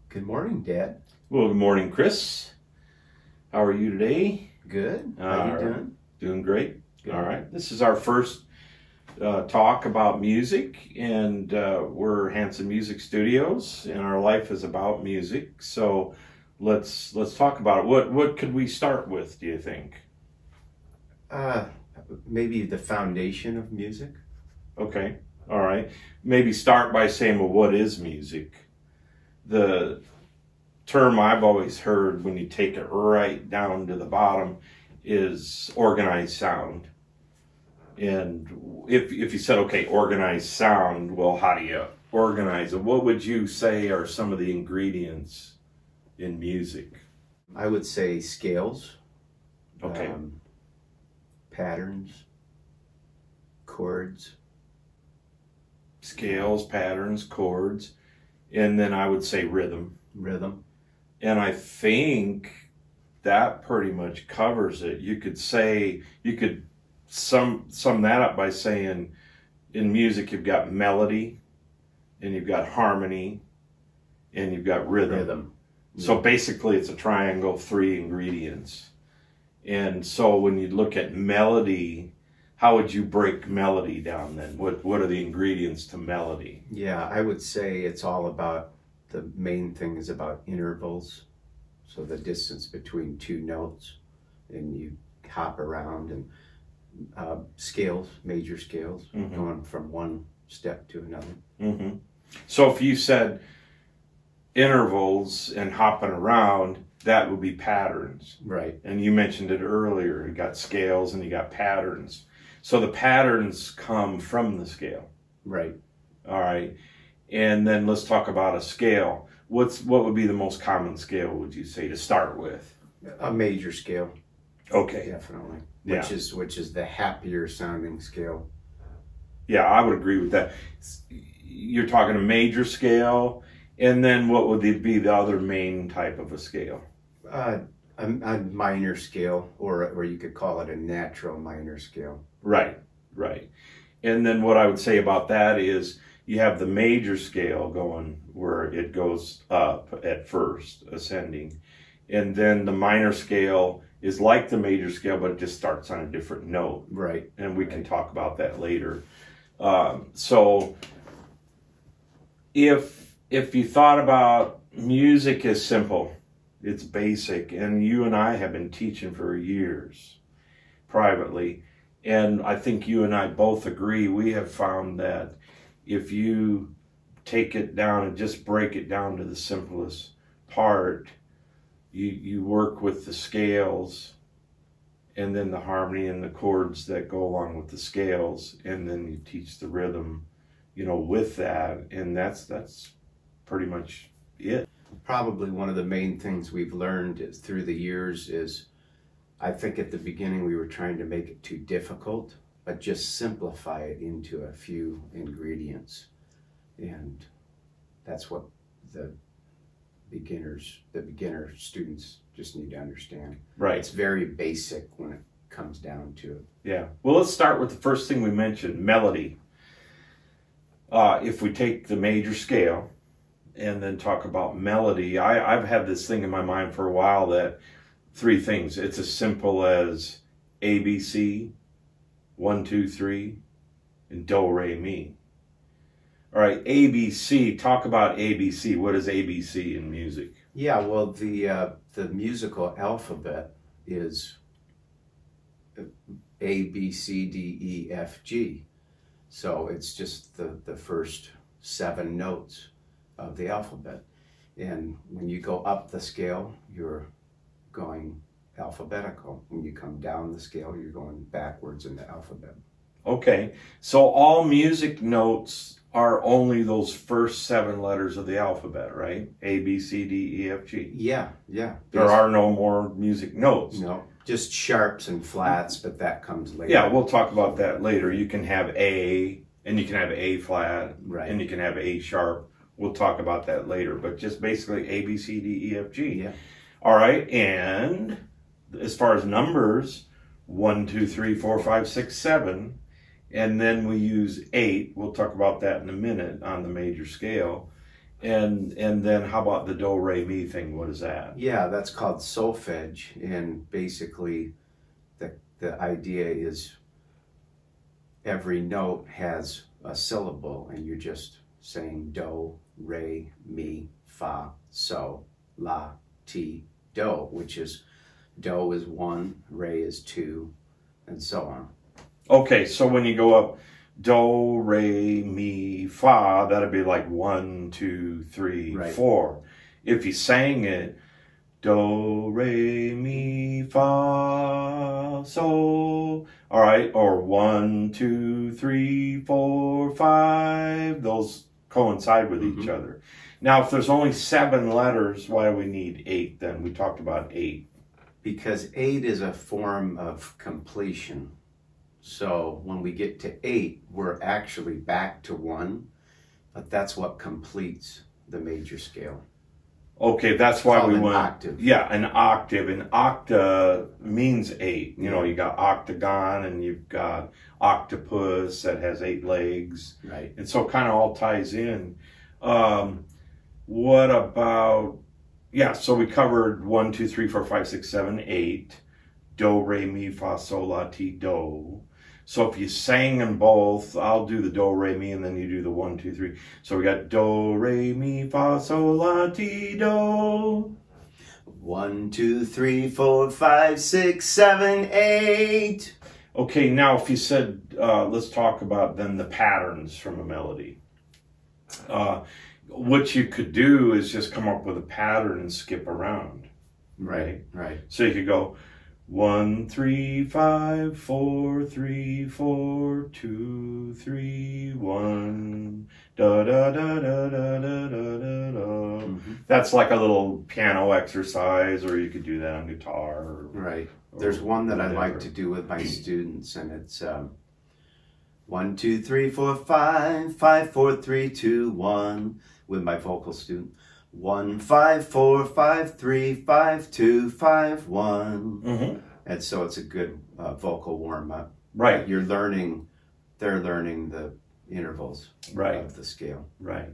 Good morning, Dad. Well, good morning, Chris. How are you today? Good. How you doing? Doing great. Good. All right. This is our first talk about music, and we're Hanson Music Studios, and our life is about music. So let's talk about it. What could we start with, do you think? Maybe the foundation of music. Okay. All right. Maybe start by saying, well, what is music? The term I've always heard when you take it right down to the bottom is organized sound. And if you said, okay, organized sound, well, how do you organize it? What would you say are some of the ingredients in music? I would say scales. Okay. Patterns. Chords. Scales, patterns, chords, and then I would say rhythm. Rhythm. And I think that pretty much covers it. You could sum that up by saying in music you've got melody, and you've got harmony, and you've got rhythm. So basically it's a triangle of 3 ingredients. And so when you look at melody, how would you break melody down then? What are the ingredients to melody? Yeah, I would say it's all about, the main thing is about intervals. So the distance between 2 notes, and you hop around, and scales, major scales, going from one step to another. So if you said intervals and hopping around, that would be patterns. Right. And you mentioned it earlier. You got scales and you got patterns. So the patterns come from the scale. Right. All right. And then let's talk about a scale. What would be the most common scale, would you say, to start with? A major scale. Okay. Definitely. Yeah. Which is the happier sounding scale. Yeah, I would agree with that. You're talking a major scale, and then what would be the other main type of a scale? A minor scale, or you could call it a natural minor scale. Right, right. And then what I would say about that is you have the major scale going where it goes up at first, ascending. And then the minor scale is like the major scale, but it just starts on a different note. Right. And we can talk about that later. So if you thought about music as simple, it's basic, and you and I have been teaching for years privately, and I think you and I both agree, we have found that if you take it down and just break it down to the simplest part, you work with the scales and then the harmony and the chords that go along with the scales, and then you teach the rhythm, with that, and that's pretty much it. Probably one of the main things we've learned through the years is, I think at the beginning we were trying to make it too difficult, but just simplify it into a few ingredients. And that's what the beginner students just need to understand. Right. It's very basic when it comes down to it. Yeah. Well, let's start with the first thing we mentioned, melody. If we take the major scale and then talk about melody, I've had this thing in my mind for a while that 3 things. It's as simple as ABC, 1, 2, 3, and do, re, mi. All right, ABC, talk about ABC. What is ABC in music? Yeah, well, the musical alphabet is A, B, C, D, E, F, G. So it's just the first 7 notes of the alphabet. And when you go up the scale, you're going alphabetical. When you come down the scale, you're going backwards in the alphabet. Okay, so all music notes are only those first 7 letters of the alphabet, right? A, B, C, D, E, F, G. Yeah. There are no more music notes. No, just sharps and flats, but that comes later. Yeah, we'll talk about that later. You can have A, and you can have A flat, right, and you can have A sharp. We'll talk about that later, but just basically A, B, C, D, E, F, G. Yeah. All right, and as far as numbers, 1, 2, 3, 4, 5, 6, 7. And then we use 8. We'll talk about that in a minute on the major scale. And then how about the do, re, mi thing? What is that? Yeah, that's called solfege, and basically the idea is every note has a syllable, and you're just saying do, re, mi, fa, sol, la, ti, do, which is do is 1, re is 2, and so on. Okay, so when you go up do, re, mi, fa, that'd be like 1, 2, 3, Right. 4. If you sang it, do, re, mi, fa, sol, all right, or 1, 2, 3, 4, 5, those coincide with each other. Now, if there's only 7 letters, why do we need 8 then? We talked about 8. Because 8 is a form of completion. So when we get to 8, we're actually back to 1, but that's what completes the major scale. Okay, that's why we went. Octave. Yeah, an octave. An octa means 8. You know, you got octagon and you've got octopus that has 8 legs. Right. And so it kind of all ties in. What about, yeah, so we covered 1, 2, 3, 4, 5, 6, 7, 8. Do, re, mi, fa, sol, la, ti, do. So if you sang them both, I'll do the do, re, mi, and then you do the 1, 2, 3. So we got do, re, mi, fa, sol, la, ti, do. 1, 2, 3, 4, 5, 6, 7, 8. Okay, now if you said, let's talk about then the patterns from a melody. What you could do is just come up with a pattern and skip around. Right, right. So you could go 1, 3, 5, 4, 3, 4, 2, 3, 1, da da da da da da da da. That's like a little piano exercise, or you could do that on guitar. Right. There's one that I like to do with my students, and it's 1, 2, 3, 4, 5, 5, 4, 3, 2, 1 with my vocal student. 1, 5, 4, 5, 3, 5, 2, 5, 1. And so it's a good vocal warm-up. Right. They're learning the intervals right. of the scale. Right.